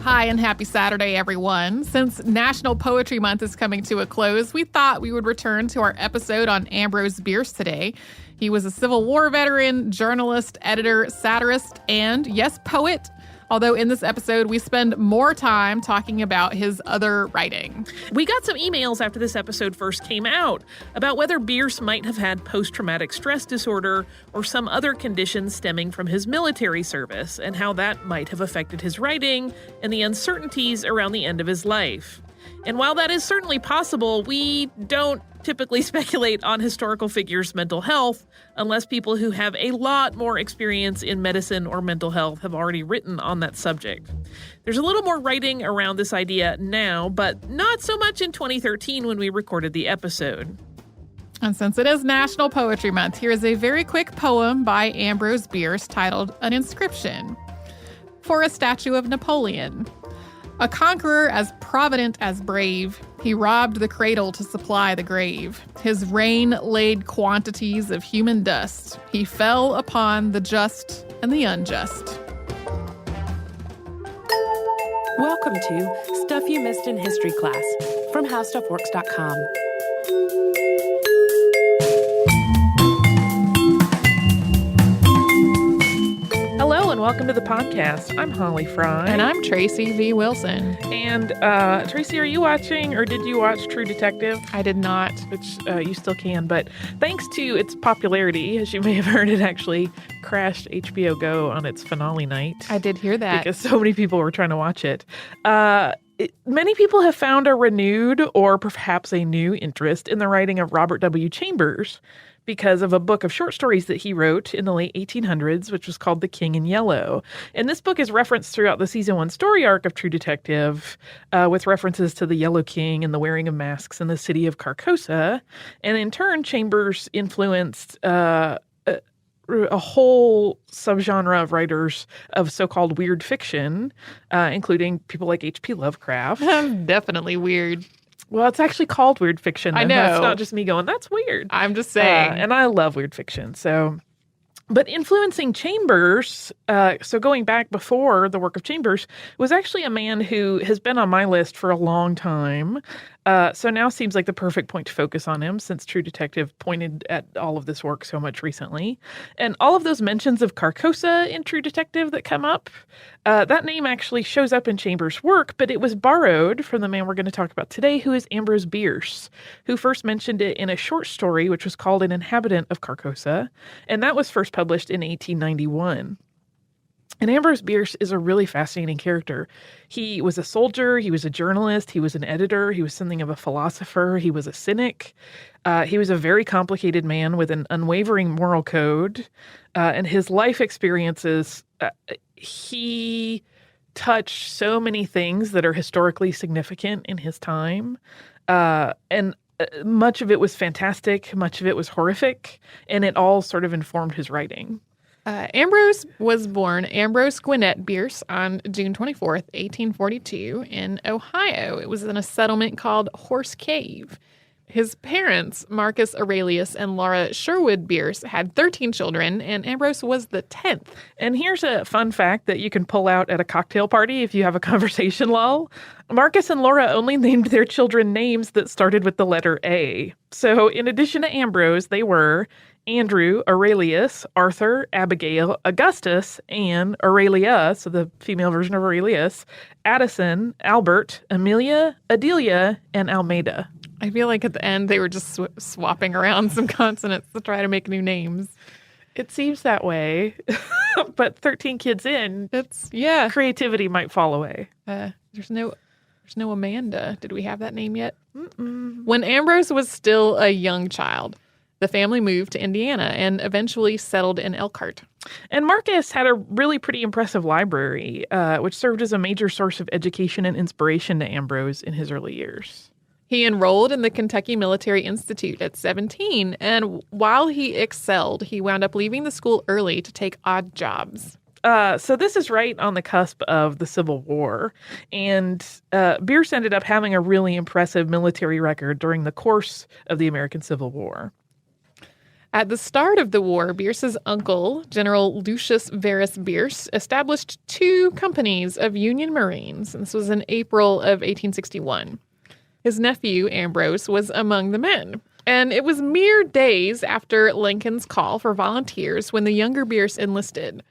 Hi, and happy Saturday, everyone. Since National Poetry Month is coming to a close, we thought we would return to our episode on Ambrose Bierce today. He was a Civil War veteran, journalist, editor, satirist, and, yes, poet. Although in this episode, we spend more time talking about his other writing. We got some emails after this episode first came out about whether Bierce might have had post-traumatic stress disorder or some other condition stemming from his military service and how that might have affected his writing and the uncertainties around the end of his life. And while that is certainly possible, we don't typically speculate on historical figures' mental health unless people who have a lot more experience in medicine or mental health have already written on that subject. There's a little more writing around this idea now, but not so much in 2013 when we recorded the episode. And since it is National Poetry Month, here is a very quick poem by Ambrose Bierce titled An Inscription. For a statue of Napoleon. A conqueror as provident as brave, he robbed the cradle to supply the grave. His reign laid quantities of human dust. He fell upon the just and the unjust. Welcome to Stuff You Missed in History Class from HowStuffWorks.com. Hello and welcome to the podcast. I'm Holly Fry. And I'm Tracy V. Wilson. And Tracy, are you watching or did you watch True Detective? I did not. Which you still can, but thanks to its popularity, as you may have heard, it actually crashed HBO Go on its finale night. I did hear that. Because so many people were trying to watch it. Many people have found a renewed or perhaps a new interest in the writing of Robert W. Chambers because of a book of short stories that he wrote in the late 1800s, which was called The King in Yellow. And this book is referenced throughout the season 1 story arc of True Detective, with references to the Yellow King and the wearing of masks in the city of Carcosa. And in turn, Chambers influenced a whole subgenre of writers of so-called weird fiction, including people like H.P. Lovecraft. Definitely weird. Well, it's actually called weird fiction. I know. That's not just me going, that's weird. I'm just saying. And I love weird fiction. But influencing Chambers, so going back before the work of Chambers, was actually a man who has been on my list for a long time. So now seems like the perfect point to focus on him since True Detective pointed at all of this work so much recently. And all of those mentions of Carcosa in True Detective that come up, that name actually shows up in Chambers' work, but it was borrowed from the man we're going to talk about today, who is Ambrose Bierce, who first mentioned it in a short story, which was called An Inhabitant of Carcosa. And that was first published in 1891. And Ambrose Bierce is a really fascinating character. He was a soldier, he was a journalist, he was an editor, he was something of a philosopher, he was a cynic. He was a very complicated man with an unwavering moral code. And his life experiences, he touched so many things that are historically significant in his time. And much of it was fantastic, much of it was horrific, and it all sort of informed his writing. Ambrose was born Ambrose Gwinnett Bierce on June 24th, 1842 in Ohio. It was in a settlement called Horse Cave. His parents, Marcus Aurelius and Laura Sherwood Bierce, had 13 children, and Ambrose was the 10th. And here's a fun fact that you can pull out at a cocktail party if you have a conversation lull. Marcus and Laura only named their children names that started with the letter A. So in addition to Ambrose, they were Andrew, Aurelius, Arthur, Abigail, Augustus, Anne, Aurelia, so the female version of Aurelius, Addison, Albert, Amelia, Adelia, and Almeida. I feel like at the end they were just swapping around some consonants to try to make new names. It seems that way, but 13 kids in, creativity might fall away. There's no Amanda. Did we have that name yet? Mm-mm. When Ambrose was still a young child, the family moved to Indiana and eventually settled in Elkhart. And Marcus had a really pretty impressive library, which served as a major source of education and inspiration to Ambrose in his early years. He enrolled in the Kentucky Military Institute at 17, and while he excelled, he wound up leaving the school early to take odd jobs. So this is right on the cusp of the Civil War, and Bierce ended up having a really impressive military record during the course of the American Civil War. At the start of the war, Bierce's uncle, General Lucius Verus Bierce, established 2 companies of Union Marines. And this was in April of 1861. His nephew, Ambrose, was among the men. And it was mere days after Lincoln's call for volunteers when the younger Bierce enlisted.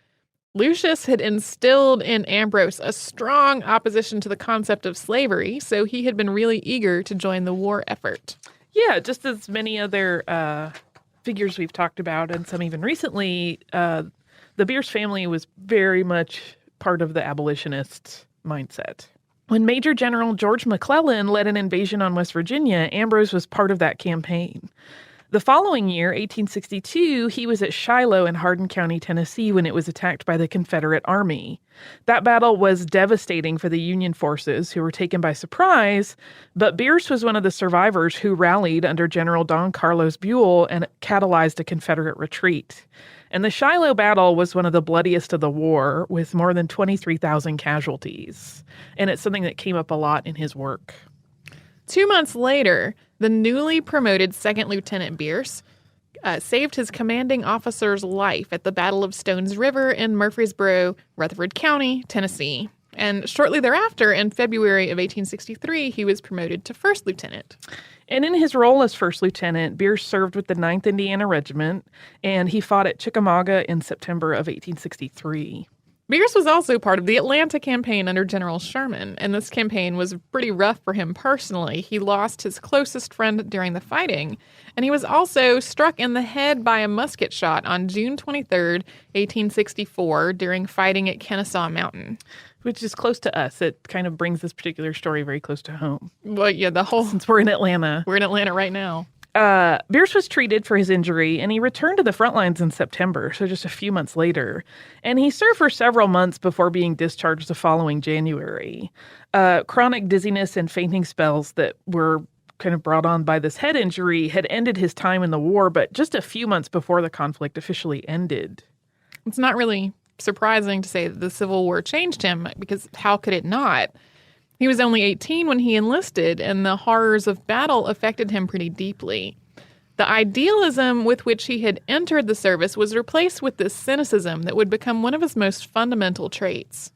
Lucius had instilled in Ambrose a strong opposition to the concept of slavery, so he had been really eager to join the war effort. Yeah, just as many other figures we've talked about, and some even recently, the Bierce family was very much part of the abolitionist mindset. When Major General George McClellan led an invasion on West Virginia, Ambrose was part of that campaign. The following year, 1862, he was at Shiloh in Hardin County, Tennessee, when it was attacked by the Confederate Army. That battle was devastating for the Union forces, who were taken by surprise, but Bierce was one of the survivors who rallied under General Don Carlos Buell and catalyzed a Confederate retreat. And the Shiloh battle was one of the bloodiest of the war, with more than 23,000 casualties. And it's something that came up a lot in his work. 2 months later, the newly promoted Second Lieutenant Bierce saved his commanding officer's life at the Battle of Stones River in Murfreesboro, Rutherford County, Tennessee. And shortly thereafter, in February of 1863, he was promoted to first lieutenant. And in his role as first lieutenant, Bierce served with the 9th Indiana Regiment, and he fought at Chickamauga in September of 1863. Bierce was also part of the Atlanta campaign under General Sherman, and this campaign was pretty rough for him personally. He lost his closest friend during the fighting, and he was also struck in the head by a musket shot on June 23rd, 1864, during fighting at Kennesaw Mountain. Which is close to us. It kind of brings this particular story very close to home. Well, yeah, Since we're in Atlanta. We're in Atlanta right now. Bierce was treated for his injury, and he returned to the front lines in September, so just a few months later. And he served for several months before being discharged the following January. Chronic dizziness and fainting spells that were kind of brought on by this head injury had ended his time in the war, but just a few months before the conflict officially ended. It's not really surprising to say that the Civil War changed him, because how could it not? He was only 18 when he enlisted, and the horrors of battle affected him pretty deeply. The idealism with which he had entered the service was replaced with this cynicism that would become one of his most fundamental traits.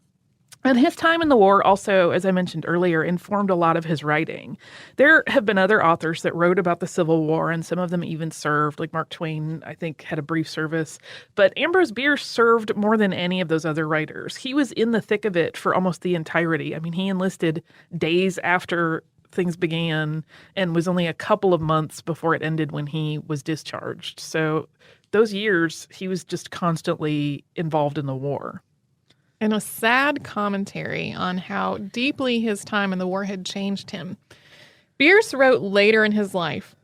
And his time in the war also, as I mentioned earlier, informed a lot of his writing. There have been other authors that wrote about the Civil War, and some of them even served, like Mark Twain, I think, had a brief service. But Ambrose Bierce served more than any of those other writers. He was in the thick of it for almost the entirety. I mean, he enlisted days after things began and was only a couple of months before it ended when he was discharged. So those years, he was just constantly involved in the war. And a sad commentary on how deeply his time in the war had changed him. Bierce wrote later in his life,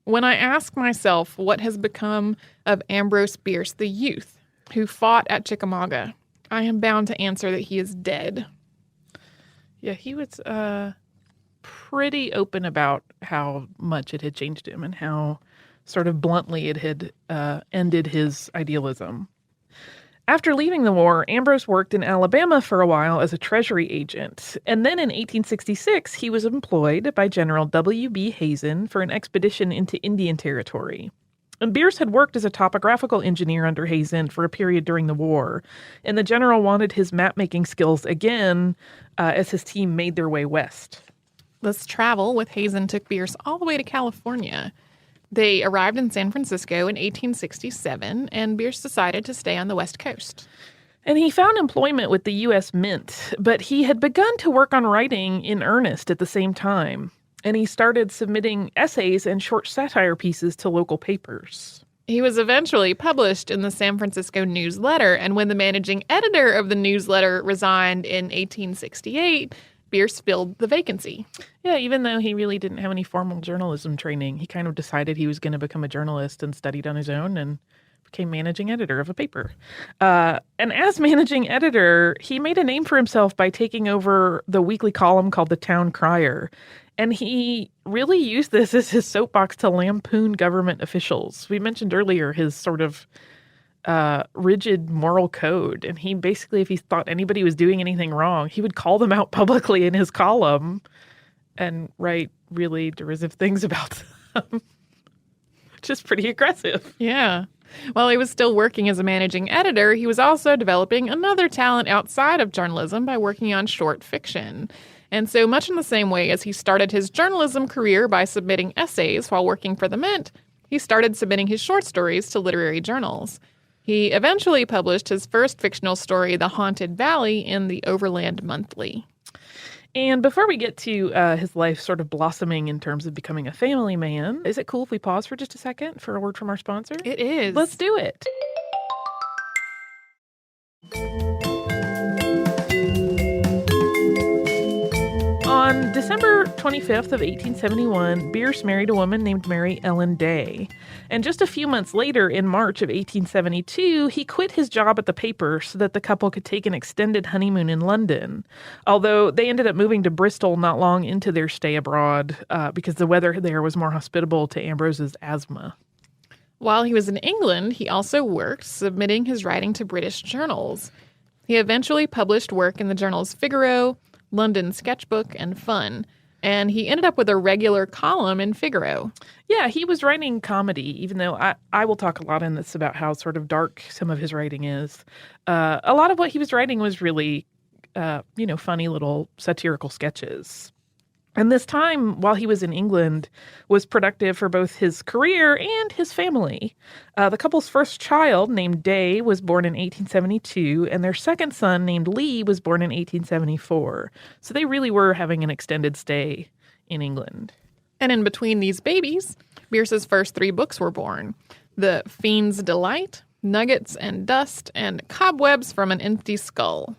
"When I ask myself what has become of Ambrose Bierce, the youth who fought at Chickamauga, I am bound to answer that he is dead." Yeah, he was pretty open about how much it had changed him and how sort of bluntly it had ended his idealism. After leaving the war, Ambrose worked in Alabama for a while as a Treasury agent. And then in 1866, he was employed by General W.B. Hazen for an expedition into Indian Territory. And Bierce had worked as a topographical engineer under Hazen for a period during the war. And the general wanted his map-making skills again as his team made their way west. This travel with Hazen took Bierce all the way to California. They arrived in San Francisco in 1867, and Bierce decided to stay on the West Coast. And he found employment with the U.S. Mint, but he had begun to work on writing in earnest at the same time. And he started submitting essays and short satire pieces to local papers. He was eventually published in the San Francisco Newsletter, and when the managing editor of the newsletter resigned in 1868, Bierce filled the vacancy. Yeah, even though he really didn't have any formal journalism training, he kind of decided he was going to become a journalist and studied on his own and became managing editor of a paper. And as managing editor, he made a name for himself by taking over the weekly column called The Town Crier. And he really used this as his soapbox to lampoon government officials. We mentioned earlier his sort of rigid moral code. And he basically, if he thought anybody was doing anything wrong, he would call them out publicly in his column and write really derisive things about them. which is pretty aggressive. Yeah. While he was still working as a managing editor, he was also developing another talent outside of journalism by working on short fiction. And so much in the same way as he started his journalism career by submitting essays while working for the Mint, he started submitting his short stories to literary journals. He eventually published his first fictional story, The Haunted Valley, in the Overland Monthly. And before we get to his life sort of blossoming in terms of becoming a family man, is it cool if we pause for just a second for a word from our sponsor? It is. Let's do it. On December 25th of 1871, Bierce married a woman named Mary Ellen Day. And just a few months later, in March of 1872, he quit his job at the paper so that the couple could take an extended honeymoon in London. Although they ended up moving to Bristol not long into their stay abroad because the weather there was more hospitable to Ambrose's asthma. While he was in England, he also worked submitting his writing to British journals. He eventually published work in the journals Figaro, London Sketchbook, and Fun, and he ended up with a regular column in Figaro. Yeah, he was writing comedy, even though I will talk a lot in this about how sort of dark some of his writing is. A lot of what he was writing was really, funny little satirical sketches. And this time, while he was in England, was productive for both his career and his family. The couple's first child, named Day, was born in 1872, and their second son, named Lee, was born in 1874. So they really were having an extended stay in England. And in between these babies, Bierce's first 3 books were born. The Fiend's Delight, Nuggets and Dust, and Cobwebs from an Empty Skull.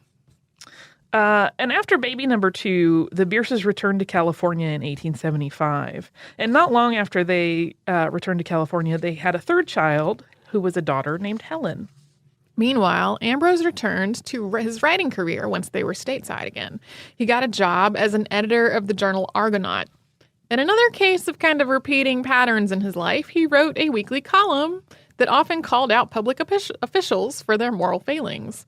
And after baby number 2, the Bierces returned to California in 1875. And not long after they returned to California, they had a third child who was a daughter named Helen. Meanwhile, Ambrose returned to his writing career once they were stateside again. He got a job as an editor of the journal Argonaut. In another case of kind of repeating patterns in his life, he wrote a weekly column that often called out public officials for their moral failings.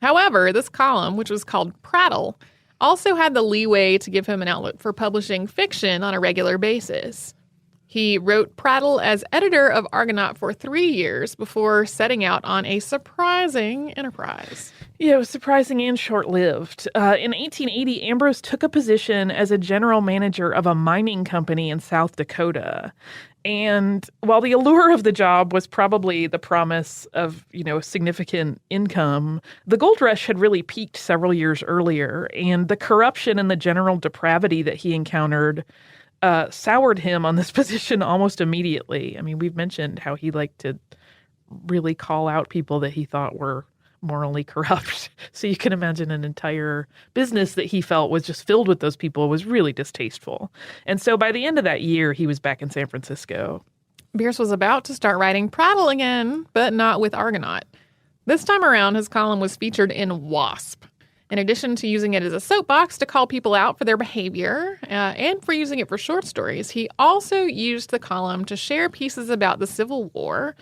However, this column, which was called Prattle, also had the leeway to give him an outlet for publishing fiction on a regular basis. He wrote Prattle as editor of Argonaut for 3 years before setting out on a surprising enterprise. Yeah, it was surprising and short-lived. In 1880, Ambrose took a position as a general manager of a mining company in South Dakota. And while the allure of the job was probably the promise of, significant income, the gold rush had really peaked several years earlier, and the corruption and the general depravity that he encountered soured him on this position almost immediately. I mean, we've mentioned how he liked to really call out people that he thought were morally corrupt. So you can imagine an entire business that he felt was just filled with those people was really distasteful. And so by the end of that year, he was back in San Francisco. Bierce was about to start writing Prattle again, but not with Argonaut. This time around, his column was featured in Wasp. In addition to using it as a soapbox to call people out for their behavior and for using it for short stories, he also used the column to share pieces about the Civil War,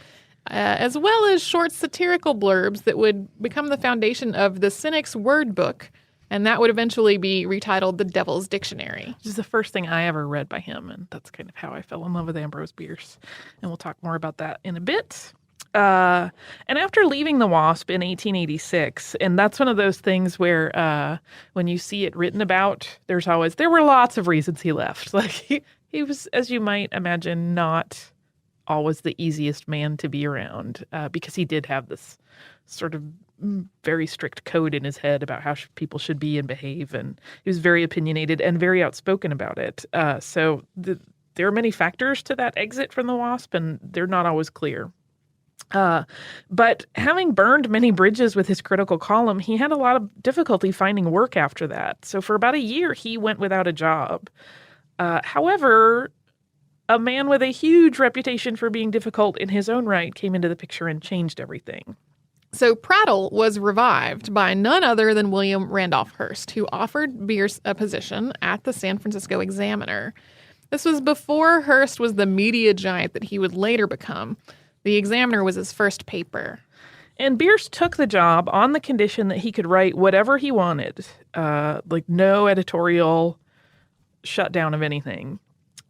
as well as short satirical blurbs that would become the foundation of the Cynic's Word Book, and that would eventually be retitled The Devil's Dictionary. Which is the first thing I ever read by him, and that's kind of how I fell in love with Ambrose Bierce. And we'll talk more about that in a bit. And after leaving the Wasp in 1886, and that's one of those things where when you see it written about, there were lots of reasons he left. Like he was, as you might imagine, not always the easiest man to be around because he did have this sort of very strict code in his head about how people should be and behave, and he was very opinionated and very outspoken about it. So there are many factors to that exit from the Wasp, and they're not always clear. But having burned many bridges with his critical column, he had a lot of difficulty finding work after that. So for about a year, he went without a job. However, a man with a huge reputation for being difficult in his own right came into the picture and changed everything. So Prattle was revived by none other than William Randolph Hearst, who offered Bierce a position at the San Francisco Examiner. This was before Hearst was the media giant that he would later become. The Examiner was his first paper. And Bierce took the job on the condition that he could write whatever he wanted, like no editorial shutdown of anything.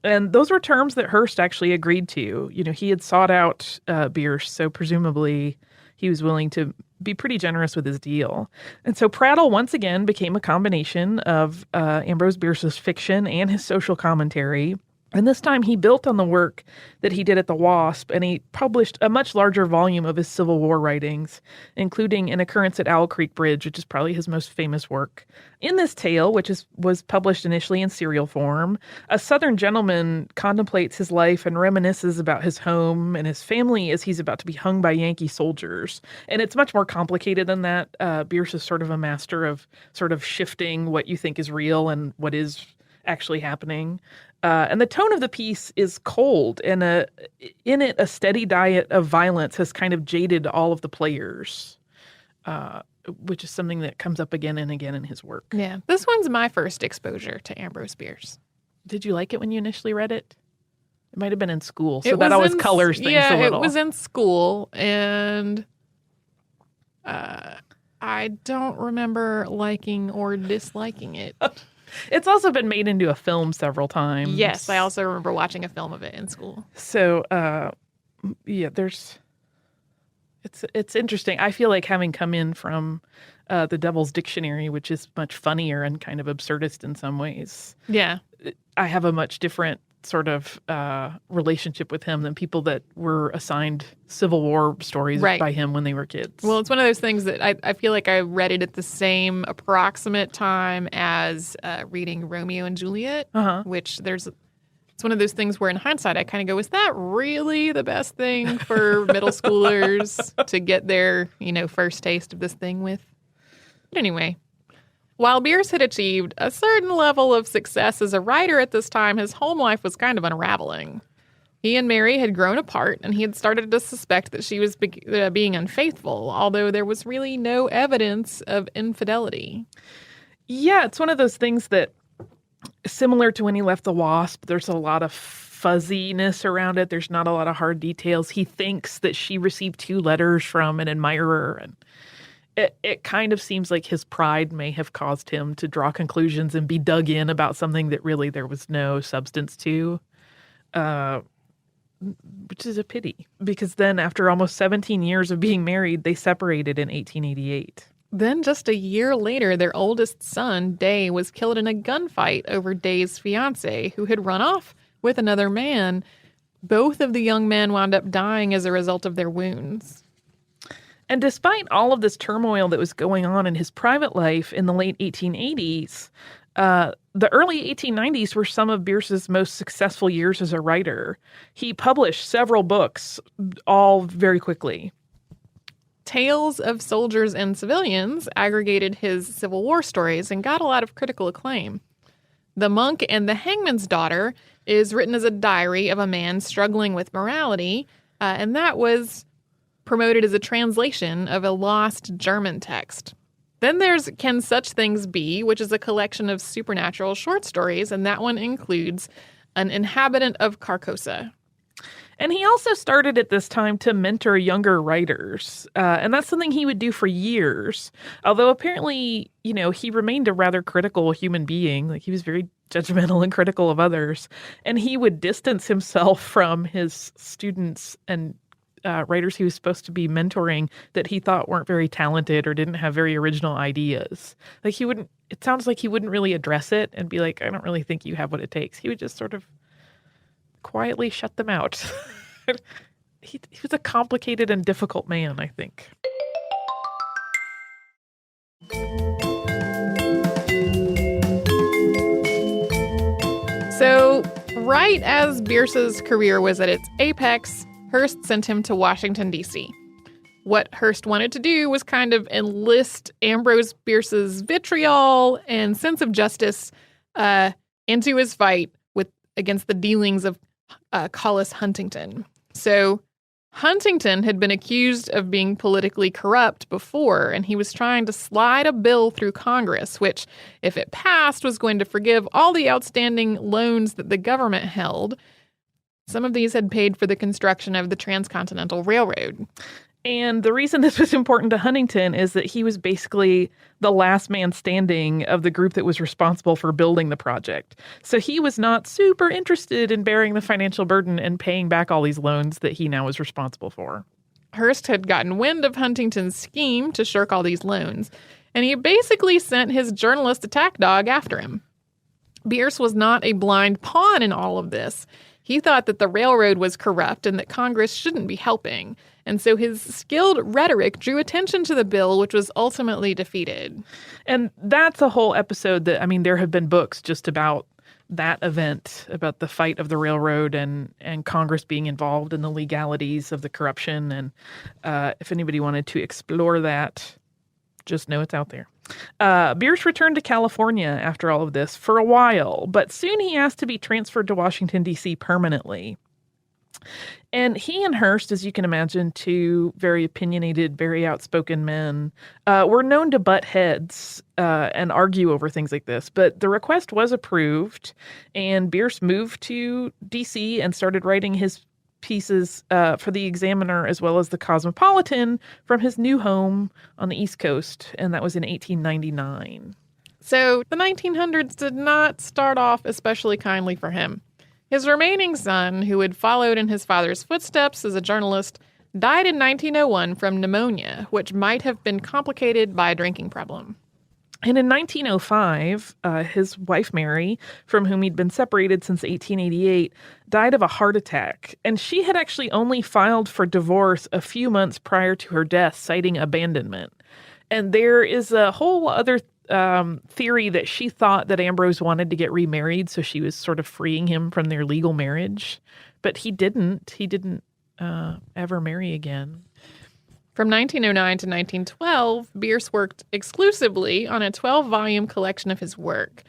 And those were terms that Hearst actually agreed to. He had sought out Bierce, so presumably he was willing to be pretty generous with his deal. And so Prattle once again became a combination of Ambrose Bierce's fiction and his social commentary. And this time he built on the work that he did at the WASP, and he published a much larger volume of his Civil War writings, including An Occurrence at Owl Creek Bridge, which is probably his most famous work. In this tale, which was published initially in serial form, a Southern gentleman contemplates his life and reminisces about his home and his family as he's about to be hung by Yankee soldiers. And it's much more complicated than that. Bierce is sort of a master of sort of shifting what you think is real and what is actually happening. And the tone of the piece is cold, and in it, a steady diet of violence has kind of jaded all of the players, which is something that comes up again and again in his work. Yeah, this one's my first exposure to Ambrose Bierce. Did you like it when you initially read it? It might have been in school, so that always colors things a little. Yeah, it was in school, and I don't remember liking or disliking it. It's also been made into a film several times. Yes, I also remember watching a film of it in school. So, it's interesting. I feel like having come in from the Devil's Dictionary, which is much funnier and kind of absurdist in some ways. Yeah. I have a much different sort of relationship with him than people that were assigned Civil War stories by him when they were kids. Well, it's one of those things that I feel like I read it at the same approximate time as reading Romeo and Juliet, which it's one of those things where in hindsight I kind of go, is that really the best thing for middle schoolers to get their, first taste of this thing with? But anyway. While Bierce had achieved a certain level of success as a writer at this time, his home life was kind of unraveling. He and Mary had grown apart, and he had started to suspect that she was being unfaithful, although there was really no evidence of infidelity. Yeah, it's one of those things that, similar to when he left the WASP, there's a lot of fuzziness around it. There's not a lot of hard details. He thinks that she received 2 letters from an admirer, and it kind of seems like his pride may have caused him to draw conclusions and be dug in about something that really there was no substance to, which is a pity, because then after almost 17 years of being married, they separated in 1888. Then just a year later, their oldest son, Day, was killed in a gunfight over Day's fiancée, who had run off with another man. Both of the young men wound up dying as a result of their wounds. And despite all of this turmoil that was going on in his private life in the late 1880s, the early 1890s were some of Bierce's most successful years as a writer. He published several books, all very quickly. Tales of Soldiers and Civilians aggregated his Civil War stories and got a lot of critical acclaim. The Monk and the Hangman's Daughter is written as a diary of a man struggling with morality, and that was promoted as a translation of a lost German text. Then there's Can Such Things Be, which is a collection of supernatural short stories, and that one includes An Inhabitant of Carcosa. And he also started at this time to mentor younger writers, and that's something he would do for years. Although apparently, he remained a rather critical human being. Like, he was very judgmental and critical of others, and he would distance himself from his students and writers he was supposed to be mentoring that he thought weren't very talented or didn't have very original ideas. Like, it sounds like he wouldn't really address it and be like, I don't really think you have what it takes. He would just sort of quietly shut them out. He was a complicated and difficult man, I think. So, right as Bierce's career was at its apex, Hearst sent him to Washington, D.C. What Hearst wanted to do was kind of enlist Ambrose Bierce's vitriol and sense of justice into his fight against the dealings of Collis Huntington. So Huntington had been accused of being politically corrupt before, and he was trying to slide a bill through Congress, which, if it passed, was going to forgive all the outstanding loans that the government held. Some of these had paid for the construction of the Transcontinental Railroad. And the reason this was important to Huntington is that he was basically the last man standing of the group that was responsible for building the project. So he was not super interested in bearing the financial burden and paying back all these loans that he now was responsible for. Hearst had gotten wind of Huntington's scheme to shirk all these loans, and he basically sent his journalist attack dog after him. Bierce was not a blind pawn in all of this. He thought that the railroad was corrupt and that Congress shouldn't be helping. And so his skilled rhetoric drew attention to the bill, which was ultimately defeated. And that's a whole episode that, I mean, there have been books just about that event, about the fight of the railroad and Congress being involved in the legalities of the corruption. And if anybody wanted to explore that, just know it's out there. Bierce returned to California after all of this for a while, but soon he asked to be transferred to Washington, D.C. permanently. And he and Hearst, as you can imagine, two very opinionated, very outspoken men, were known to butt heads and argue over things like this. But the request was approved, and Bierce moved to D.C. and started writing his pieces for the Examiner as well as the Cosmopolitan from his new home on the East Coast, and that was in 1899. So the 1900s did not start off especially kindly for him. His remaining son, who had followed in his father's footsteps as a journalist, died in 1901 from pneumonia, which might have been complicated by a drinking problem. And in 1905, his wife, Mary, from whom he'd been separated since 1888, died of a heart attack. And she had actually only filed for divorce a few months prior to her death, citing abandonment. And there is a whole other theory that she thought that Ambrose wanted to get remarried, so she was sort of freeing him from their legal marriage. But he didn't. He didn't ever marry again. From 1909 to 1912, Bierce worked exclusively on a 12-volume collection of his work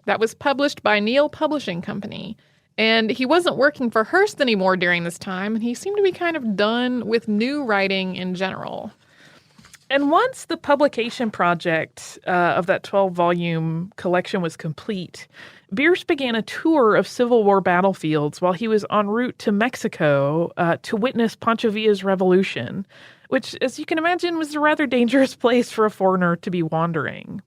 that was published by Neal Publishing Company. And he wasn't working for Hearst anymore during this time, and he seemed to be kind of done with new writing in general. And once the publication project of that 12-volume collection was complete, Bierce began a tour of Civil War battlefields while he was en route to Mexico to witness Pancho Villa's revolution, which, as you can imagine, was a rather dangerous place for a foreigner to be wandering.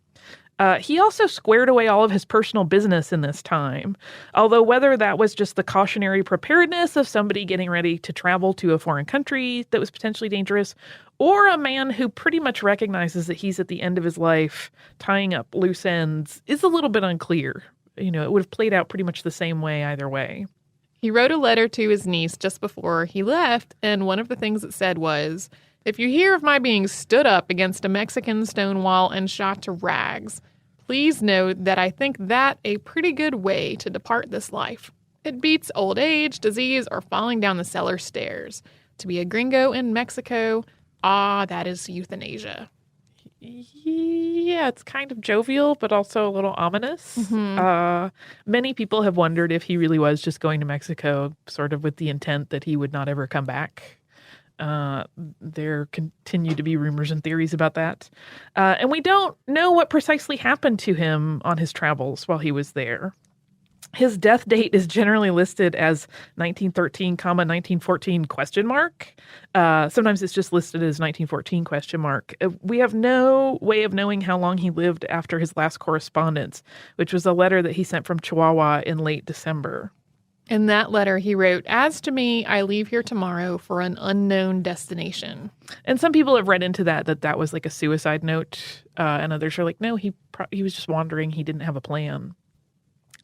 He also squared away all of his personal business in this time, although whether that was just the cautionary preparedness of somebody getting ready to travel to a foreign country that was potentially dangerous, or a man who pretty much recognizes that he's at the end of his life tying up loose ends, is a little bit unclear. You know, it would have played out pretty much the same way either way. He wrote a letter to his niece just before he left, and one of the things it said was, "If you hear of my being stood up against a Mexican stone wall and shot to rags, please know that I think that a pretty good way to depart this life. It beats old age, disease, or falling down the cellar stairs. To be a gringo in Mexico, that is euthanasia." Yeah, it's kind of jovial, but also a little ominous. Mm-hmm. Many people have wondered if he really was just going to Mexico sort of with the intent that he would not ever come back. There continue to be rumors and theories about that. And we don't know what precisely happened to him on his travels while he was there. His death date is generally listed as 1913, 1914 ? Sometimes it's just listed as 1914 ? We have no way of knowing how long he lived after his last correspondence, which was a letter that he sent from Chihuahua in late December. In that letter, he wrote, "As to me, I leave here tomorrow for an unknown destination." And some people have read into that was like a suicide note, and others are like, no, he was just wandering. He didn't have a plan.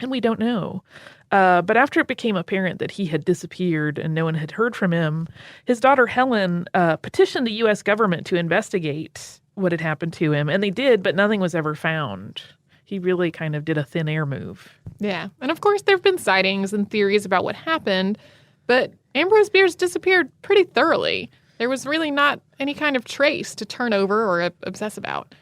And we don't know. But after it became apparent that he had disappeared and no one had heard from him, his daughter Helen petitioned the U.S. government to investigate what had happened to him. And they did, but nothing was ever found. He really kind of did a thin air move. Yeah. And of course, there have been sightings and theories about what happened, but Ambrose Bierce disappeared pretty thoroughly. There was really not any kind of trace to turn over or obsess about.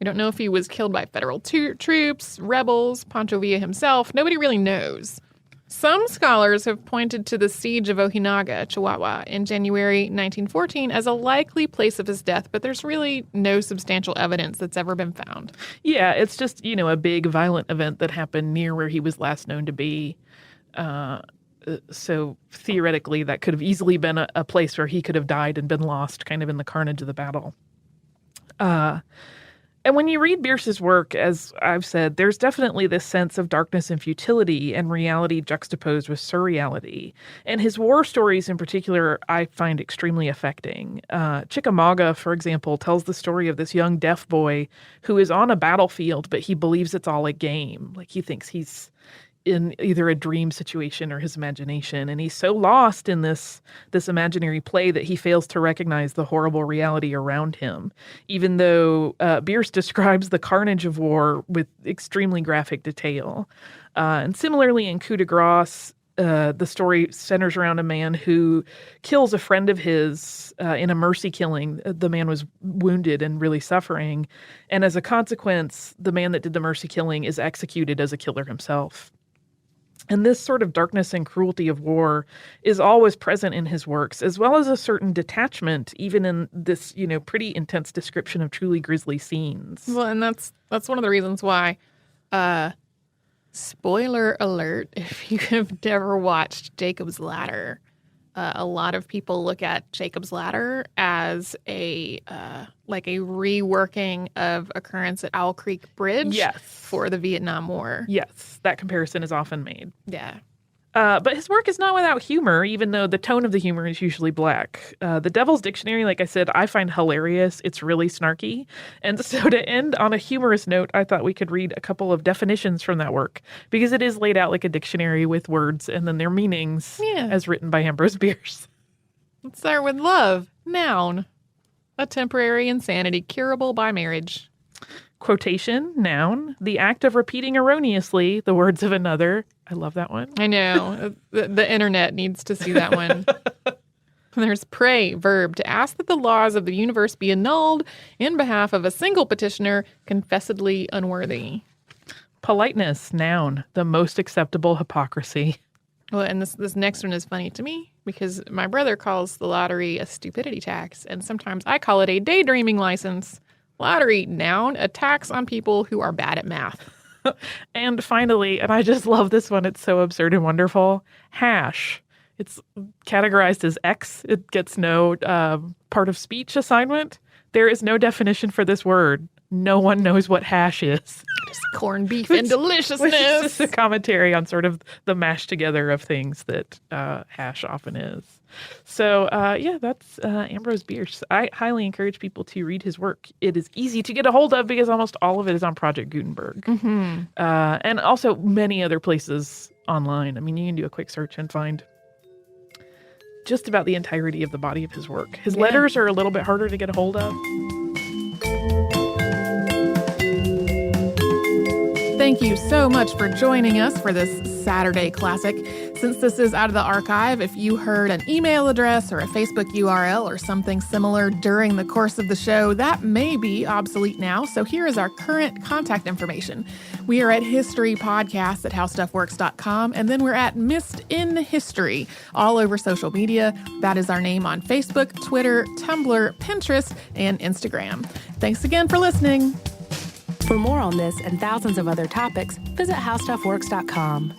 We don't know if he was killed by federal troops, rebels, Pancho Villa himself. Nobody really knows. Some scholars have pointed to the siege of Ojinaga, Chihuahua, in January 1914 as a likely place of his death, but there's really no substantial evidence that's ever been found. Yeah, it's just, a big violent event that happened near where he was last known to be. So theoretically, that could have easily been a place where he could have died and been lost kind of in the carnage of the battle. And when you read Bierce's work, as I've said, there's definitely this sense of darkness and futility and reality juxtaposed with surreality. And his war stories in particular, I find extremely affecting. Chickamauga, for example, tells the story of this young deaf boy who is on a battlefield, but he believes it's all a game. Like he thinks he's in either a dream situation or his imagination. And he's so lost in this imaginary play that he fails to recognize the horrible reality around him, even though Bierce describes the carnage of war with extremely graphic detail. And similarly in Coup de Grace, the story centers around a man who kills a friend of his in a mercy killing. The man was wounded and really suffering. And as a consequence, the man that did the mercy killing is executed as a killer himself. And this sort of darkness and cruelty of war is always present in his works, as well as a certain detachment, even in this, pretty intense description of truly grisly scenes. Well, and that's one of the reasons why, spoiler alert, if you have never watched Jacob's Ladder, a lot of people look at Jacob's Ladder as a reworking of Occurrence at Owl Creek Bridge for the Vietnam War. Yes, that comparison is often made. Yeah. But his work is not without humor, even though the tone of the humor is usually black. The Devil's Dictionary, like I said, I find hilarious. It's really snarky. And so to end on a humorous note, I thought we could read a couple of definitions from that work, because it is laid out like a dictionary with words and then their meanings as written by Ambrose Bierce. Let's start with love. Noun. A temporary insanity curable by marriage. Quotation, noun, the act of repeating erroneously the words of another. I love that one. I know. The internet needs to see that one. There's pray, verb, to ask that the laws of the universe be annulled in behalf of a single petitioner confessedly unworthy. Politeness, noun, the most acceptable hypocrisy. Well, and this next one is funny to me because my brother calls the lottery a stupidity tax, and sometimes I call it a daydreaming license. Lottery, noun, a tax on people who are bad at math. And finally, and I just love this one, it's so absurd and wonderful, hash. It's categorized as X. It gets no part of speech assignment. There is no definition for this word. No one knows what hash is. Just corned beef and deliciousness. Which is just a commentary on sort of the mashed together of things that hash often is. So, that's Ambrose Bierce. I highly encourage people to read his work. It is easy to get a hold of because almost all of it is on Project Gutenberg. Mm-hmm. And also many other places online. I mean, you can do a quick search and find just about the entirety of the body of his work. His letters are a little bit harder to get a hold of. Thank you so much for joining us for this Saturday Classic. Since this is out of the archive, if you heard an email address or a Facebook URL or something similar during the course of the show, that may be obsolete now. So here is our current contact information. We are at historypodcast@howstuffworks.com, and then we're at Missed in History all over social media. That is our name on Facebook, Twitter, Tumblr, Pinterest, and Instagram. Thanks again for listening. For more on this and thousands of other topics, visit howstuffworks.com.